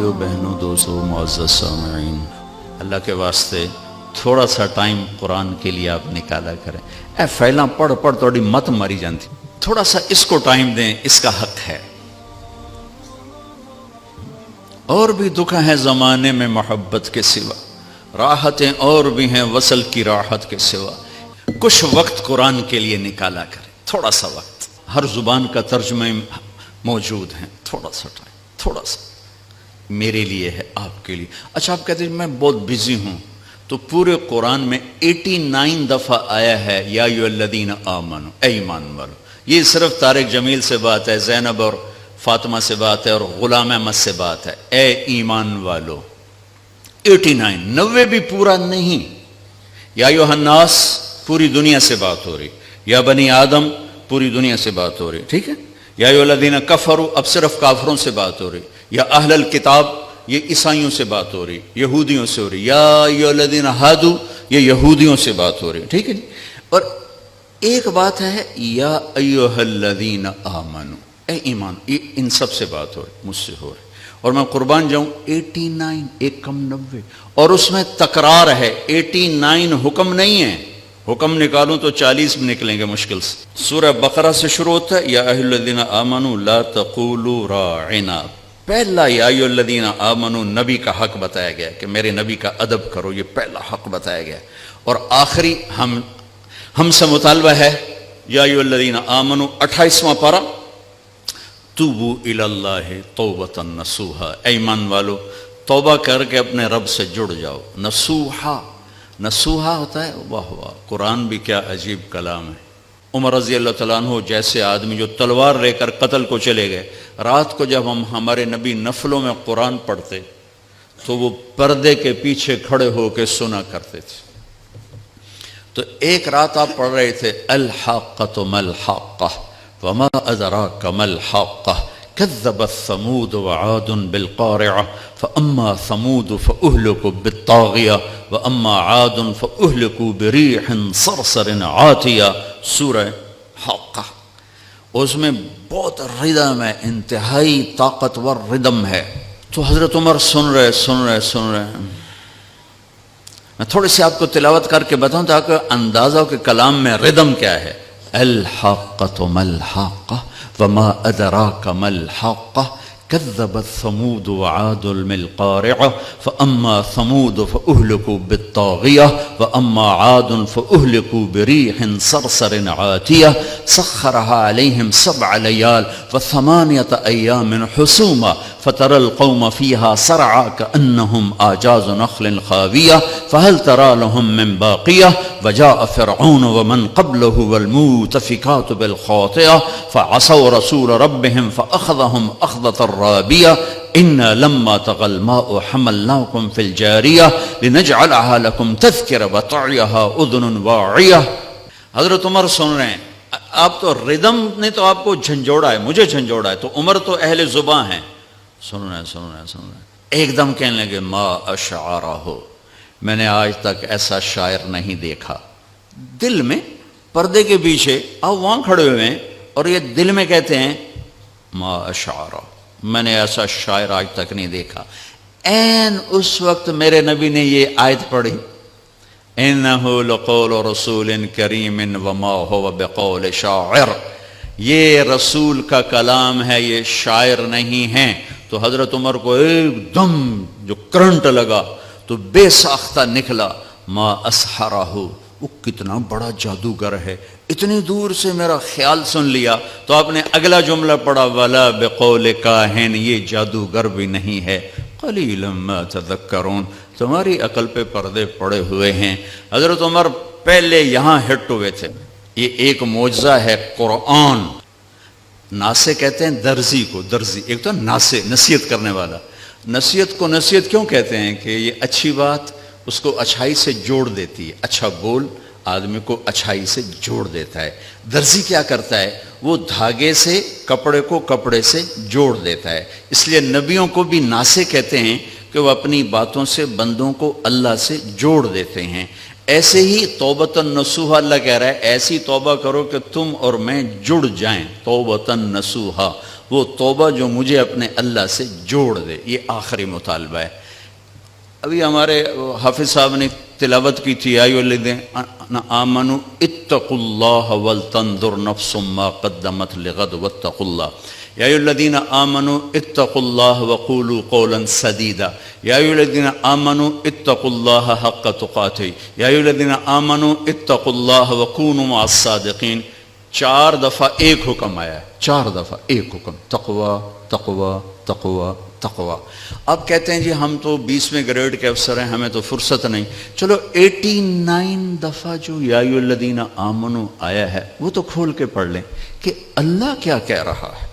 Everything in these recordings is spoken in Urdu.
بھائیو بہنوں دوستو معزز سامعین، اللہ کے واسطے تھوڑا سا ٹائم قرآن کے لیے آپ نکالا کریں۔ اے فیلاں پڑھ پڑھ توڑی مت ماری جانتی، تھوڑا سا اس کو ٹائم دیں، اس کا حق ہے۔ اور بھی دکھ ہیں زمانے میں محبت کے سوا، راحتیں اور بھی ہیں وصل کی راحت کے سوا۔ کچھ وقت قرآن کے لیے نکالا کریں، تھوڑا سا وقت۔ ہر زبان کا ترجمہ موجود ہیں، تھوڑا سا ٹائم، تھوڑا سا میرے لیے ہے، آپ کے لیے۔ اچھا آپ کہتے ہیں میں بہت بزی ہوں، تو پورے قرآن میں 89 دفعہ آیا ہے یا ایھا الذین آمنوا، اے ایمان والو۔ یہ صرف طارق جمیل سے بات ہے، زینب اور فاطمہ سے بات ہے، اور غلام احمد سے بات ہے، اے ایمان والو۔ 89، 90 بھی پورا نہیں۔ یا ایھا الناس پوری دنیا سے بات ہو رہی، یا بنی آدم پوری دنیا سے بات ہو رہی، ٹھیک ہے۔ یا ایھا الذین کفروا اب صرف کافروں سے بات ہو رہی، یا اہل الکتاب یہ عیسائیوں سے بات ہو رہی، یہودیوں سے ہو رہی، یا ایھا الذین ہادوا یہ یہودیوں سے بات ہو رہی، ٹھیک ہے جی۔ اور ایک بات ہے یا ایھا الذین آمنوا، اے ایمان، یہ ان سب سے بات ہو رہی، مجھ سے ہو رہی۔ اور میں قربان جاؤں 89 ایک کم 90، اور اس میں تکرار ہے۔ 89 حکم نہیں ہے، حکم نکالوں تو 40 بھی نکلیں گے مشکل سے۔ سورہ بقرہ سے شروع ہوتا ہے یا ایھا الذین آمنوا لا تقولوا راعنا، پہلا یا ایھا الذین آمنوا نبی کا حق بتایا گیا کہ میرے نبی کا ادب کرو، یہ پہلا حق بتایا گیا۔ اور آخری ہم سے مطالبہ ہے یا ایھا الذین آمنوا 28واں پارہ، توبوا الی اللہ توبۃ نصوحا، اے ایمان والو توبہ کر کے اپنے رب سے جڑ جاؤ۔ نصوحا، نصوحا ہوتا ہے، واہ واہ، قرآن بھی کیا عجیب کلام ہے۔ عمر رضی اللہ تعالیٰ عنہ جیسے آدمی جو تلوار لے کر قتل کو چلے گئے، رات کو جب ہمارے نبی نفلوں میں قرآن پڑھتے تو وہ پردے کے پیچھے کھڑے ہو کے سنا کرتے تھے۔ تو ایک رات آپ پڑھ رہے تھے الحاقۃ ما الحاقۃ وما ادراک ما الحاقۃ کذبت ثمود وعاد بالقارعۃ فاما ثمود فاہلکوا بالطاغیہ واما عاد فاہلکوا بریح صرصر عاتیہ، سورہ حاقہ۔ اس میں بہت ردم ہے، انتہائی طاقتور ردم ہے۔ تو حضرت عمر سن رہے۔ میں تھوڑی سی آپ کو تلاوت کر کے بتاؤں تاکہ اندازہ ہو کہ کلام میں ردم کیا ہے۔ الحاقۃ ما الحاقۃ وما ادراک ما الحاقۃ کذبت ثمود وعاد بالقارعۃ فاما ثمود فاہلکوا بالطاغیہ واما عاد فاہلکوا بریح صرصر عاتیہ سخرها علیہم 7 لیال و8 ایام حسوما فترى القوم فيها صرعا كأنهم أعجاز نخل خاوية فهل ترى لهم من باقية وجاء فرعون ومن قبله والمؤتفكات بالخاطئة فعصوا رسول ربهم فأخذهم أخذة رابية إنا لما طغى الماء حملناكم في الجارية لنجعلها لكم تذكرة وتعيها أذن واعية۔ حضرت عمر سن رہے ہیں، آپ تو ردم نے تو آپ کو جھنجھوڑا ہے، مجھے جھنجھوڑا ہے، تو عمر تو اہل زباں ہیں۔ سن رہے ایک دم کہنے لگے ما اشعرہ، میں نے آج تک ایسا شاعر نہیں دیکھا۔ دل میں پردے کے پیچھے آپ وہاں کھڑے ہوئے ہیں اور یہ دل میں کہتے ہیں ما اشعرہ، میں نے ایسا شاعر آج تک نہیں دیکھا۔ این اس وقت میرے نبی نے یہ آیت پڑھی انہ لقول رسول کریم وما هو بقول شاعر، یہ رسول کا کلام ہے، یہ شاعر نہیں ہے۔ تو حضرت عمر کو ایک دم جو کرنٹ لگا تو بے ساختہ نکلا ما اسحرہ، وہ کتنا بڑا جادوگر ہے، اتنی دور سے میرا خیال سن لیا۔ تو آپ نے اگلا جملہ پڑھا ولا بقول کاہن، یہ جادوگر بھی نہیں ہے، قلیلا ما تذکرون، تمہاری عقل پہ پردے پڑے ہوئے ہیں۔ حضرت عمر پہلے یہاں ہٹ ہوئے تھے۔ یہ ایک معجزہ ہے قرآن۔ ناسے کہتے ہیں درزی کو، درزی ایک تو ناسے، نصیحت کرنے والا۔ نصیحت کو نصیحت کیوں کہتے ہیں کہ یہ اچھی بات اس کو اچھائی سے جوڑ دیتی ہے، اچھا بول آدمی کو اچھائی سے جوڑ دیتا ہے۔ درزی کیا کرتا ہے، وہ دھاگے سے کپڑے کو کپڑے سے جوڑ دیتا ہے۔ اس لیے نبیوں کو بھی ناسے کہتے ہیں کہ وہ اپنی باتوں سے بندوں کو اللہ سے جوڑ دیتے ہیں۔ ایسے ہی توبۃ نصوحا، اللہ کہہ رہا ہے ایسی توبہ کرو کہ تم اور میں جڑ جائیں، توبۃ نصوحا۔ وہ توبہ جو مجھے اپنے اللہ سے جوڑ دے. یہ آخری مطالبہ ہے. ابھی ہمارے حافظ صاحب نے تلاوت کی تھی یا الذین آمنوا اتقوا اللہ ولتنظر نفس ما قدمت لغد واتقوا اللہ. یا الذین آمنوا اتقوا اللہ وقولوا قولا سدیدا. یا الذین آمنوا اتقوا اللہ حق تقاتہ. یا الذین آمنوا اتقوا اللہ وکونوا مع الصادقین. 4 دفعہ ایک حکم آیا ہے, 4 دفعہ ایک حکم, تقوی تقوی تقوی تقوی. اب کہتے ہیں جی ہم تو 20ویں گریڈ کے افسر ہیں, ہمیں تو فرصت نہیں. چلو 89 دفعہ جو یا ایھا الذین آمنوا آیا ہے وہ تو کھول کے پڑھ لیں کہ اللہ کیا کہہ رہا ہے.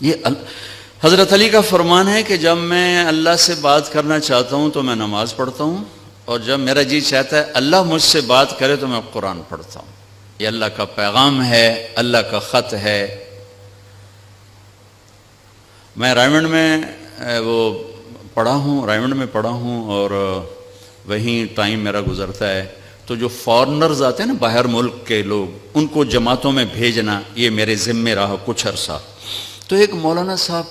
یہ حضرت علی کا فرمان ہے کہ جب میں اللہ سے بات کرنا چاہتا ہوں تو میں نماز پڑھتا ہوں, اور جب میرا جی چاہتا ہے اللہ مجھ سے بات کرے تو میں قرآن پڑھتا ہوں. یہ اللہ کا پیغام ہے, اللہ کا خط ہے. میں رائمنڈ میں وہ پڑھا ہوں, رائمنڈ میں پڑھا ہوں, اور وہیں ٹائم میرا گزرتا ہے. تو جو فارنرز آتے ہیں نا باہر ملک کے لوگ, ان کو جماعتوں میں بھیجنا یہ میرے ذمے رہا کچھ عرصہ. تو ایک مولانا صاحب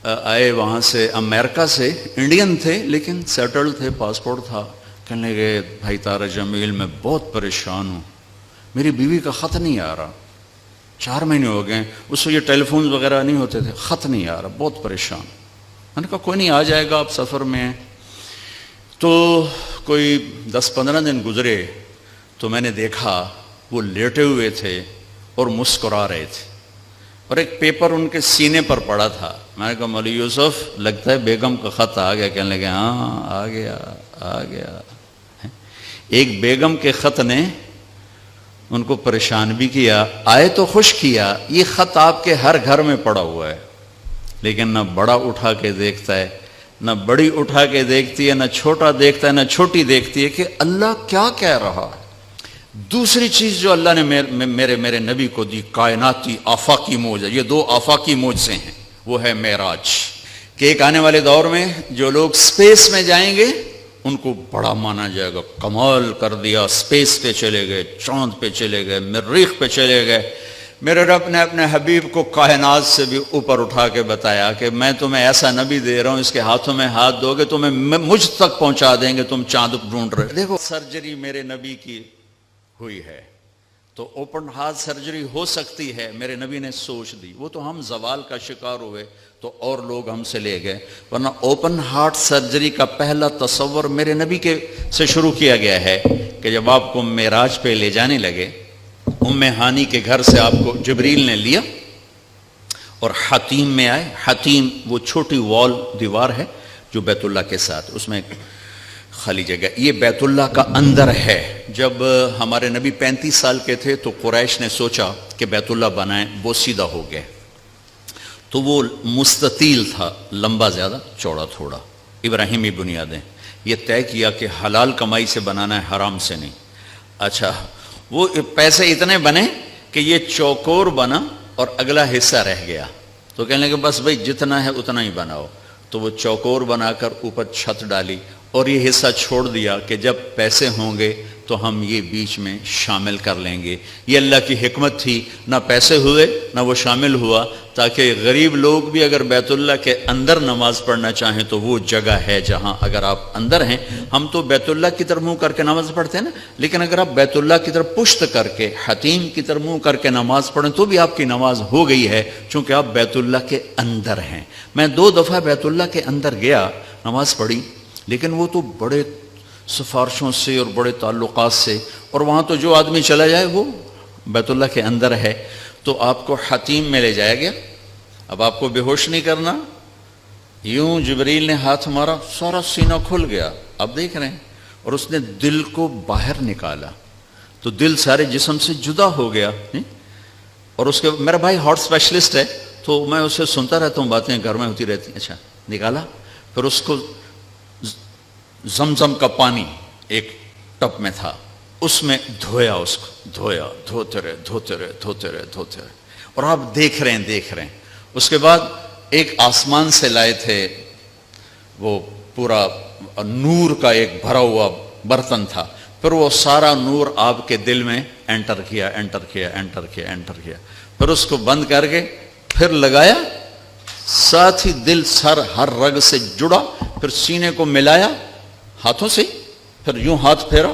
آئے وہاں سے, امریکہ سے, انڈین تھے لیکن سیٹلڈ تھے, پاسپورٹ تھا. کہنے لگے بھائی طارق جمیل میں بہت پریشان ہوں, میری بیوی کا خط نہیں آ رہا, 4 مہینے ہو گئے. اس وقت یہ ٹیلی فونز وغیرہ نہیں ہوتے تھے, خط نہیں آ رہا, بہت پریشان. میں نے کہا کوئی نہیں, آ جائے گا, آپ سفر میں ہیں. تو کوئی 10-15 دن گزرے تو میں نے دیکھا وہ لیٹے ہوئے تھے اور مسکرا رہے تھے, اور ایک پیپر ان کے سینے پر پڑا تھا. میں نے کہا مولوی یوسف لگتا ہے بیگم کا خط آ گیا. کہنے لگے ہاں آ گیا آ گیا. ایک بیگم کے خط نے ان کو پریشان بھی کیا, آئے تو خوش کیا. یہ خط آپ کے ہر گھر میں پڑا ہوا ہے, لیکن نہ بڑا اٹھا کے دیکھتا ہے, نہ بڑی اٹھا کے دیکھتی ہے, نہ چھوٹا دیکھتا ہے, نہ چھوٹی دیکھتی ہے کہ اللہ کیا کہہ رہا ہے. دوسری چیز جو اللہ نے میرے نبی کو دی, کائناتی آفاقی موج ہے. یہ 2 آفاقی موجزیں ہیں, وہ ہے معراج, کہ ایک آنے والے دور میں جو لوگ سپیس میں جائیں گے ان کو بڑا مانا جائے گا, کمال کر دیا, سپیس پہ چلے گئے, چاند پہ چلے گئے, مریخ پہ چلے گئے. میرے رب نے اپنے حبیب کو کائنات سے بھی اوپر اٹھا کے بتایا کہ میں تمہیں ایسا نبی دے رہا ہوں, اس کے ہاتھوں میں ہاتھ دو گے تمہیں مجھ تک پہنچا دیں گے, تم چاند ڈھونڈ رہے. دیکھو سرجری میرے نبی کی ہوئی ہے تو اوپن ہارٹ سرجری ہو سکتی ہے, میرے نبی نے سوچ دی. وہ تو ہم زوال کا شکار ہوئے تو اور لوگ ہم سے لے گئے, ورنہ اوپن ہارٹ سرجری کا پہلا تصور میرے نبی کے سے شروع کیا گیا ہے کہ جب آپ کو معراج پہ لے جانے لگے, ام ہانی کے گھر سے آپ کو جبریل نے لیا اور حتیم میں آئے. حتیم وہ چھوٹی وال دیوار ہے جو بیت اللہ کے ساتھ, اس میں خالی جگہ, یہ بیت اللہ کا اندر ہے. جب ہمارے نبی 35 سال کے تھے تو قریش نے سوچا کہ بیت اللہ بنائیں, وہ سیدھا ہو گئے. تو وہ مستطیل تھا, لمبا زیادہ, چوڑا تھوڑا, ابراہیمی بنیادیں. یہ طے کیا کہ حلال کمائی سے بنانا ہے, حرام سے نہیں. اچھا وہ پیسے اتنے بنے کہ یہ چوکور بنا اور اگلا حصہ رہ گیا. تو کہنے لگے بس بھائی جتنا ہے اتنا ہی بناؤ. تو وہ چوکور بنا کر اوپر چھت ڈالی اور یہ حصہ چھوڑ دیا کہ جب پیسے ہوں گے تو ہم یہ بیچ میں شامل کر لیں گے. یہ اللہ کی حکمت تھی, نہ پیسے ہوئے نہ وہ شامل ہوا, تاکہ غریب لوگ بھی اگر بیت اللہ کے اندر نماز پڑھنا چاہیں تو وہ جگہ ہے جہاں اگر آپ اندر ہیں. ہم تو بیت اللہ کی طرف منہ کر کے نماز پڑھتے ہیں نا, لیکن اگر آپ بیت اللہ کی طرف پشت کر کے حتیم کی طرف منہ کر کے نماز پڑھیں تو بھی آپ کی نماز ہو گئی ہے, چونکہ آپ بیت اللہ کے اندر ہیں. میں 2 دفعہ بیت اللہ کے اندر گیا, نماز پڑھی, لیکن وہ تو بڑے سفارشوں سے اور بڑے تعلقات سے, اور وہاں تو جو آدمی چلا جائے وہ بیت اللہ کے اندر ہے. تو آپ کو حتیم میں لے جایا گیا. اب آپ کو بے ہوش نہیں کرنا, یوں جبریل نے ہاتھ مارا, سارا سینہ کھل گیا, آپ دیکھ رہے ہیں, اور اس نے دل کو باہر نکالا تو دل سارے جسم سے جدا ہو گیا. اور اس کے, میرا بھائی ہارٹ اسپیشلسٹ ہے تو میں اسے سنتا رہتا ہوں, باتیں گھر میں ہوتی رہتی ہیں. اچھا نکالا, پھر اس کو زمزم کا پانی ایک ٹب میں تھا, اس میں دھویا, اس کو دھویا, دھوتے رہے دھوتے رہے دھوتے رہے دھوتے رہے, اور آپ دیکھ رہے ہیں. اس کے بعد ایک آسمان سے لائے تھے, وہ پورا نور کا ایک بھرا ہوا برتن تھا, پھر وہ سارا نور آپ کے دل میں انٹر کیا. پھر اس کو بند کر کے پھر لگایا، ساتھ ہی دل سر ہر رگ سے جڑا، پھر سینے کو ملایا ہاتھوں سے، پھر یوں ہاتھ پھیرا.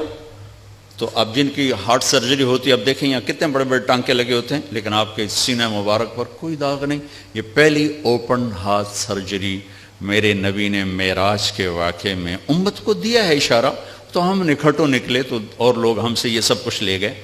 تو اب جن کی ہارٹ سرجری ہوتی ہے، اب دیکھیں یہاں کتنے بڑے بڑے ٹانکے لگے ہوتے ہیں، لیکن آپ کے سینہ مبارک پر کوئی داغ نہیں. یہ پہلی اوپن ہارٹ سرجری میرے نبی نے معراج کے واقعے میں امت کو دیا ہے اشارہ. تو ہم نکھٹوں نکلے تو اور لوگ ہم سے یہ سب کچھ لے گئے.